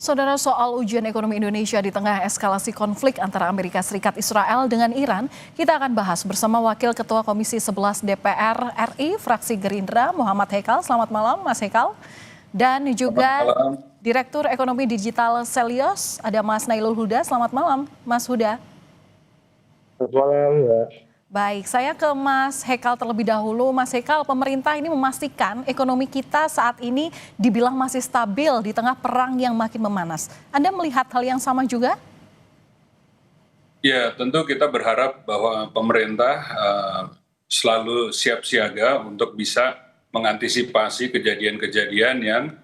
Saudara, soal ujian ekonomi Indonesia di tengah eskalasi konflik antara Amerika Serikat Israel dengan Iran, kita akan bahas bersama Wakil Ketua Komisi 11 DPR RI, fraksi Gerindra, Muhammad Hekal. Selamat malam, Mas Hekal. Dan juga Direktur Ekonomi Digital Selios, ada Mas Nailul Huda. Selamat malam, Mas Huda. Selamat malam, Mbak. Baik, saya ke Mas Hekal terlebih dahulu. Mas Hekal, pemerintah ini memastikan ekonomi kita saat ini dibilang masih stabil di tengah perang yang makin memanas. Anda melihat hal yang sama juga? Ya, tentu kita berharap bahwa pemerintah selalu siap siaga untuk bisa mengantisipasi kejadian-kejadian yang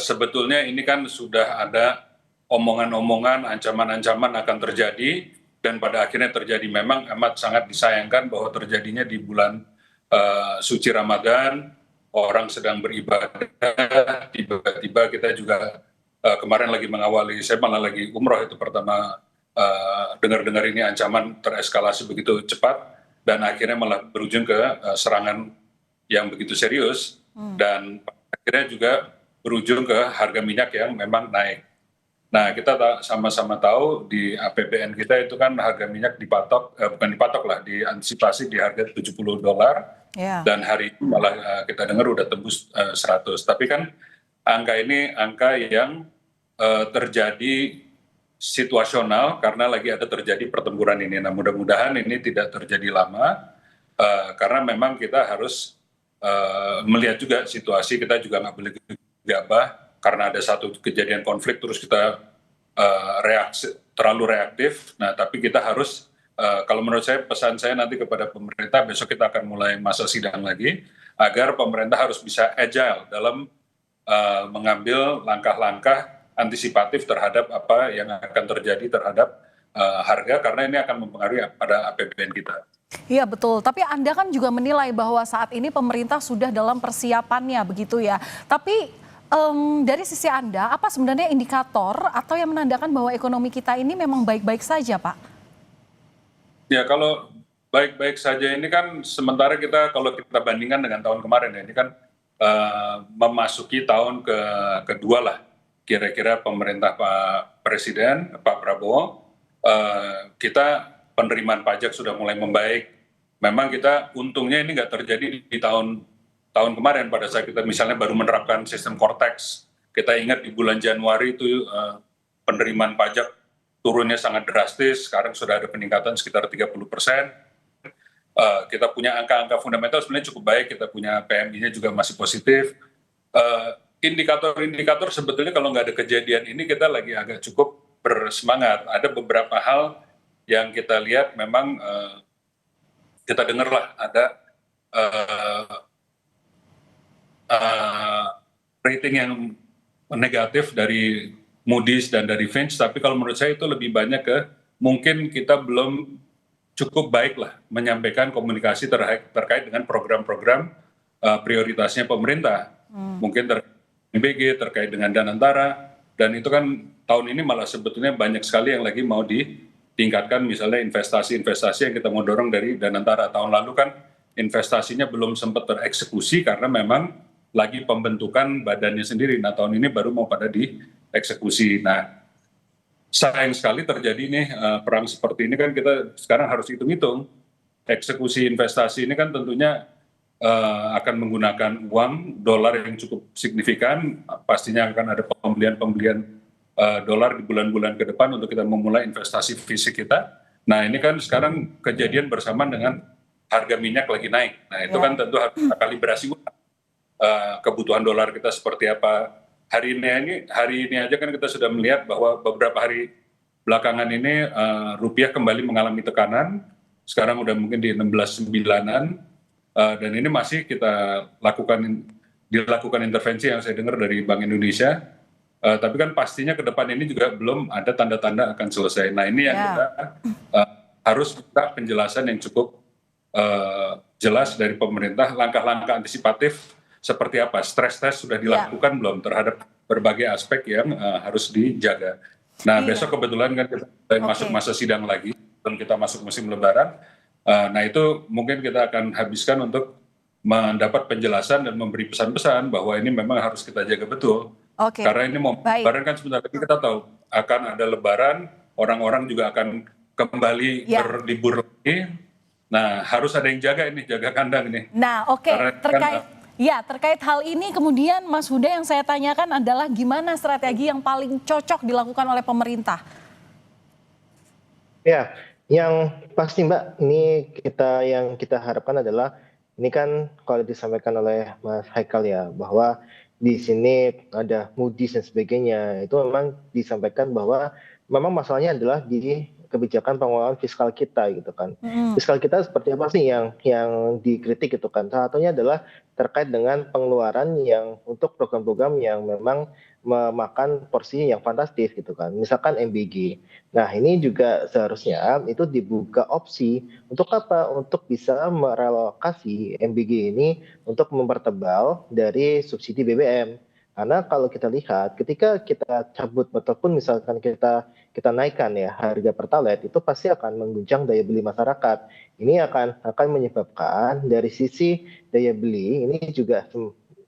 sebetulnya ini kan sudah ada omongan-omongan, ancaman-ancaman akan terjadi, dan pada akhirnya terjadi. Memang amat sangat disayangkan bahwa terjadinya di bulan suci Ramadan, orang sedang beribadah, tiba-tiba kita juga kemarin lagi mengawali, saya malah lagi umroh itu pertama dengar-dengar ini ancaman tereskalasi begitu cepat, dan akhirnya malah berujung ke serangan yang begitu serius, dan akhirnya juga berujung ke harga minyak yang memang naik. Nah, kita sama-sama tahu di APBN kita itu kan harga minyak dipatok, bukan dipatok lah, diantisipasi di harga $70, dan hari ini malah kita dengar udah tembus 100. Tapi kan angka ini angka yang terjadi situasional karena lagi ada terjadi pertempuran ini. Nah, mudah-mudahan ini tidak terjadi lama, karena memang kita harus melihat juga situasi, kita juga nggak boleh gegabah karena ada satu kejadian konflik terus kita terlalu reaktif. Nah, tapi kita harus, kalau menurut saya, pesan saya nanti kepada pemerintah, besok kita akan mulai masa sidang lagi, agar pemerintah harus bisa agile dalam mengambil langkah-langkah antisipatif terhadap apa yang akan terjadi terhadap harga, karena ini akan mempengaruhi pada APBN kita. Iya betul, tapi Anda kan juga menilai bahwa saat ini pemerintah sudah dalam persiapannya begitu ya. Tapi dari sisi Anda, apa sebenarnya indikator atau yang menandakan bahwa ekonomi kita ini memang baik-baik saja, Pak? Ya, kalau baik-baik saja ini kan sementara kalau kita bandingkan dengan tahun kemarin ya, ini kan memasuki tahun kedua lah, kira-kira pemerintah Pak Presiden, Pak Prabowo, kita penerimaan pajak sudah mulai membaik. Memang kita untungnya ini nggak terjadi di tahun kemarin pada saat kita misalnya baru menerapkan sistem Cortex. Kita ingat di bulan Januari itu penerimaan pajak turunnya sangat drastis, sekarang sudah ada peningkatan sekitar 30%. Kita punya angka-angka fundamental sebenarnya cukup baik, kita punya PMI-nya juga masih positif. Indikator-indikator sebetulnya kalau nggak ada kejadian ini kita lagi agak cukup bersemangat. Ada beberapa hal yang kita lihat memang kita dengar lah ada rating yang negatif dari Moody's dan dari Fitch, tapi kalau menurut saya itu lebih banyak ke mungkin kita belum cukup baik lah menyampaikan komunikasi terkait dengan program-program prioritasnya pemerintah. Mungkin terkait BG, terkait dengan Danantara, dan itu kan tahun ini malah sebetulnya banyak sekali yang lagi mau ditingkatkan, misalnya investasi-investasi yang kita mau dorong dari Danantara. Tahun lalu kan investasinya belum sempat tereksekusi karena memang lagi pembentukan badannya sendiri. Nah, tahun ini baru mau pada dieksekusi. Nah, sayang sekali terjadi nih perang seperti ini kan kita sekarang harus hitung-hitung. Eksekusi investasi ini kan tentunya akan menggunakan uang dolar yang cukup signifikan. Pastinya akan ada pembelian dolar di bulan-bulan ke depan untuk kita memulai investasi fisik kita. Nah, ini kan sekarang kejadian bersamaan dengan harga minyak lagi naik. Nah, itu kan tentu harus kalibrasi kebutuhan dolar kita seperti apa. Hari ini aja kan kita sudah melihat bahwa beberapa hari belakangan ini rupiah kembali mengalami tekanan. Sekarang udah mungkin di 16.9-an, dan ini masih kita dilakukan intervensi yang saya dengar dari Bank Indonesia. Tapi kan pastinya ke depan ini juga belum ada tanda-tanda akan selesai. Nah, ini yang kita harus minta penjelasan yang cukup jelas dari pemerintah, langkah-langkah antisipatif seperti apa, stres test sudah dilakukan belum terhadap berbagai aspek yang harus dijaga. Nah, besok kebetulan kan kita masuk masa sidang lagi, dan kita masuk musim lebaran. Nah, itu mungkin kita akan habiskan untuk mendapat penjelasan dan memberi pesan-pesan bahwa ini memang harus kita jaga betul. Oke, Karena ini mau baik. Lebaran kan sebentar lagi kita tahu akan ada Lebaran, orang-orang juga akan kembali Ya. berlibur lagi. Nah, harus ada yang jaga ini, jaga kandang ini. Nah, oke, Karena kan terkait hal ini kemudian Mas Huda yang saya tanyakan adalah gimana strategi yang paling cocok dilakukan oleh pemerintah? Ya, yang pasti Mbak, ini yang kita harapkan adalah ini kan kalau disampaikan oleh Mas Haikal ya, bahwa di sini ada Moody's dan sebagainya. Itu memang disampaikan bahwa memang masalahnya adalah di kebijakan pengelolaan fiskal kita gitu kan. Mm-mm. Fiskal kita seperti apa sih yang dikritik gitu kan. Salah satunya adalah terkait dengan pengeluaran yang untuk program-program yang memang memakan porsi yang fantastis gitu kan. Misalkan MBG. Nah, ini juga seharusnya itu dibuka opsi untuk apa? Untuk bisa merelokasi MBG ini untuk mempertebal dari subsidi BBM. Karena kalau kita lihat, ketika kita cabut ataupun misalkan kita naikkan ya harga Pertalite, itu pasti akan mengguncang daya beli masyarakat. Ini akan menyebabkan dari sisi daya beli ini juga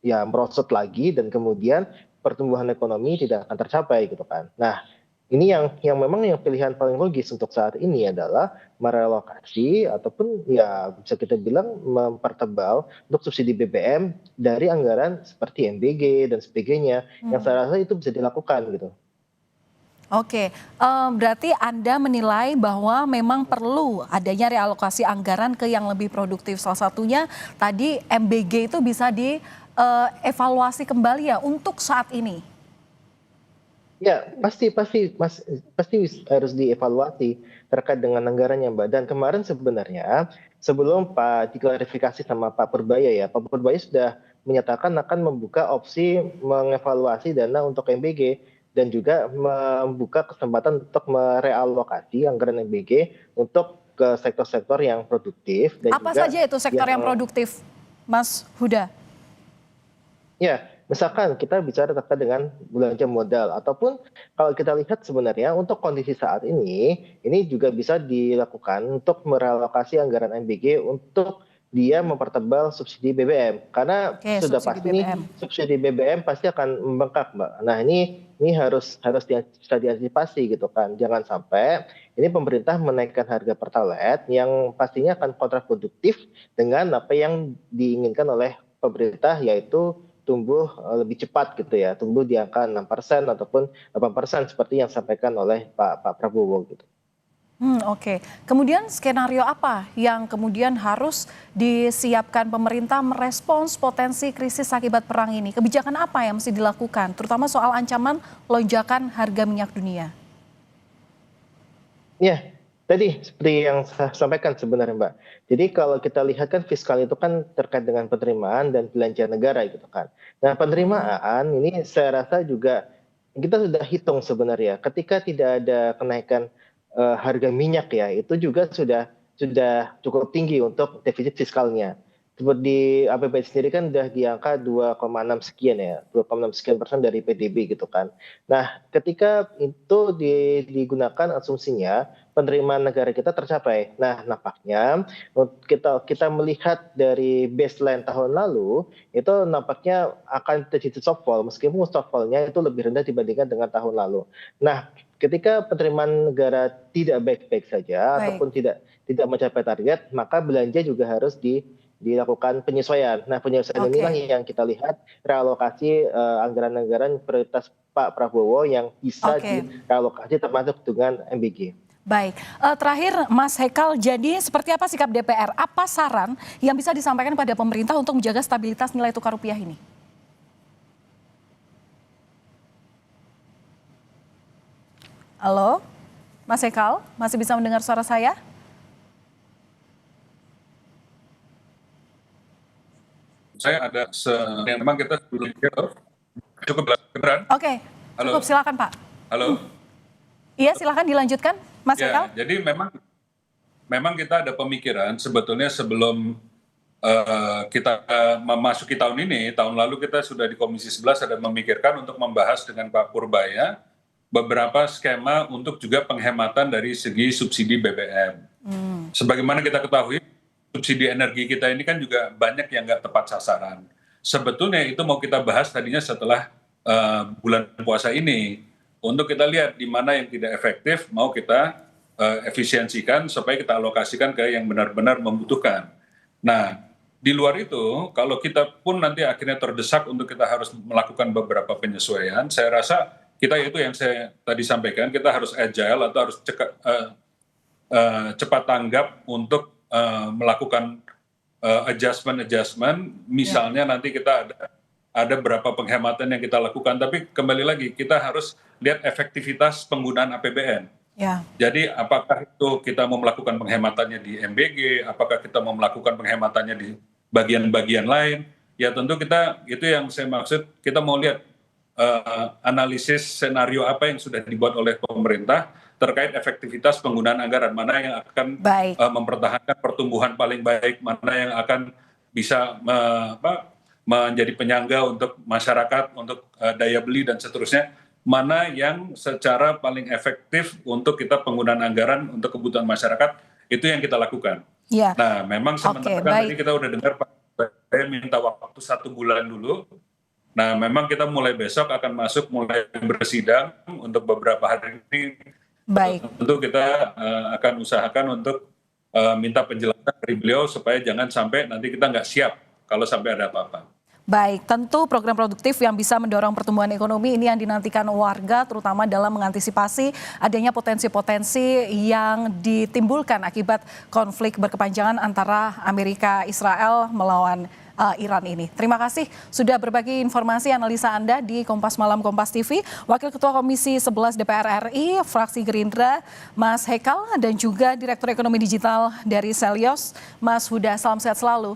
ya merosot lagi dan kemudian pertumbuhan ekonomi tidak akan tercapai gitu kan. Nah, ini yang memang yang pilihan paling logis untuk saat ini adalah merelokasi ataupun ya bisa kita bilang mempertebal untuk subsidi BBM dari anggaran seperti MBG dan sebagainya yang saya rasa itu bisa dilakukan gitu. Oke, berarti Anda menilai bahwa memang perlu adanya realokasi anggaran ke yang lebih produktif. Salah satunya tadi MBG itu bisa dievaluasi kembali ya untuk saat ini. Ya, pasti harus dievaluasi terkait dengan anggarannya, Mbak. Dan kemarin sebenarnya sebelum Pak diklarifikasi sama Pak Purbaya ya, Pak Purbaya sudah menyatakan akan membuka opsi mengevaluasi dana untuk MBG dan juga membuka kesempatan untuk merealokasi anggaran MBG untuk ke sektor-sektor yang produktif dan Apa juga saja itu sektor yang produktif, Mas Huda? ya, misalkan kita bicara terkait dengan belanja modal ataupun kalau kita lihat sebenarnya untuk kondisi saat ini juga bisa dilakukan untuk merelokasi anggaran MBG untuk dia mempertebal subsidi BBM karena Oke, sudah subsidi pasti nih BBM. subsidi BBM pasti akan membengkak, Mbak. Nah, ini harus bisa diantisipasi gitu kan. Jangan sampai ini pemerintah menaikkan harga Pertalite yang pastinya akan kontraproduktif dengan apa yang diinginkan oleh pemerintah yaitu tumbuh lebih cepat gitu ya, tumbuh di angka 6% ataupun 8% seperti yang disampaikan oleh Pak Prabowo gitu. Oke. Kemudian skenario apa yang kemudian harus disiapkan pemerintah merespons potensi krisis akibat perang ini? Kebijakan apa yang mesti dilakukan, terutama soal ancaman lonjakan harga minyak dunia? Ya, tadi seperti yang saya sampaikan sebenarnya Mbak. Jadi kalau kita lihat kan fiskal itu kan terkait dengan penerimaan dan belanja negara gitu kan. Nah penerimaan ini saya rasa juga kita sudah hitung sebenarnya ketika tidak ada kenaikan harga minyak ya itu juga sudah cukup tinggi untuk defisit fiskalnya. Seperti di APBN sendiri kan sudah di angka 2,6 sekian ya, 2,6 sekian % dari PDB gitu kan. Nah, ketika itu digunakan asumsinya penerimaan negara kita tercapai. Nah, nampaknya kita melihat dari baseline tahun lalu itu nampaknya akan terjadi shortfall meskipun shortfallnya itu lebih rendah dibandingkan dengan tahun lalu. Nah, ketika penerimaan negara tidak baik-baik saja Baik, ataupun tidak mencapai target, maka belanja juga harus dilakukan penyesuaian. Nah, penyesuaian inilah oke, yang kita lihat realokasi anggaran-anggaran prioritas Pak Prabowo yang bisa oke. direlokasi termasuk dengan MBG. Baik, terakhir Mas Hekal, jadi seperti apa sikap DPR? Apa saran yang bisa disampaikan pada pemerintah untuk menjaga stabilitas nilai tukar rupiah ini? Halo, Mas Hekal, masih bisa mendengar suara saya? saya ada yang memang kita belum cukup beran. Oke, Halo, cukup silakan Pak. halo. Iya, silakan dilanjutkan, Mas Hekal. Ya, jadi memang kita ada pemikiran sebetulnya sebelum kita memasuki tahun ini, tahun lalu kita sudah di Komisi 11 ada memikirkan untuk membahas dengan Pak Purbaya beberapa skema untuk juga penghematan dari segi subsidi BBM. Sebagaimana kita ketahui, subsidi energi kita ini kan juga banyak yang nggak tepat sasaran. Sebetulnya itu mau kita bahas tadinya setelah bulan puasa ini untuk kita lihat di mana yang tidak efektif mau kita efisiensikan supaya kita alokasikan ke yang benar-benar membutuhkan. Nah, di luar itu kalau kita pun nanti akhirnya terdesak untuk kita harus melakukan beberapa penyesuaian, saya rasa kita itu yang saya tadi sampaikan, kita harus agile atau harus cepat tanggap untuk melakukan adjustment. Misalnya nanti kita ada berapa penghematan yang kita lakukan, tapi kembali lagi kita harus lihat efektivitas penggunaan APBN. Ya. Jadi apakah itu kita mau melakukan penghematannya di MBG, apakah kita mau melakukan penghematannya di bagian-bagian lain, ya tentu kita, itu yang saya maksud, kita mau lihat analisis senario apa yang sudah dibuat oleh pemerintah terkait efektivitas penggunaan anggaran, mana yang akan mempertahankan pertumbuhan paling baik, mana yang akan bisa menjadi penyangga untuk masyarakat, untuk daya beli dan seterusnya, mana yang secara paling efektif untuk kita penggunaan anggaran untuk kebutuhan masyarakat, itu yang kita lakukan. Ya. Nah, memang sementara kan tadi kita udah dengar Pak, saya minta waktu 1 bulan dulu. Nah, memang kita mulai besok akan mulai bersidang untuk beberapa hari ini. Baik. Tentu kita akan usahakan untuk minta penjelasan dari beliau supaya jangan sampai nanti kita nggak siap kalau sampai ada apa-apa. Baik, tentu program produktif yang bisa mendorong pertumbuhan ekonomi ini yang dinantikan warga, terutama dalam mengantisipasi adanya potensi-potensi yang ditimbulkan akibat konflik berkepanjangan antara Amerika Israel melawan Iran ini. Terima kasih sudah berbagi informasi analisa Anda di Kompas Malam Kompas TV. Wakil Ketua Komisi 11 DPR RI, fraksi Gerindra, Mas Hekal, dan juga Direktur Ekonomi Digital dari Selyos, Mas Huda. Salam sehat selalu.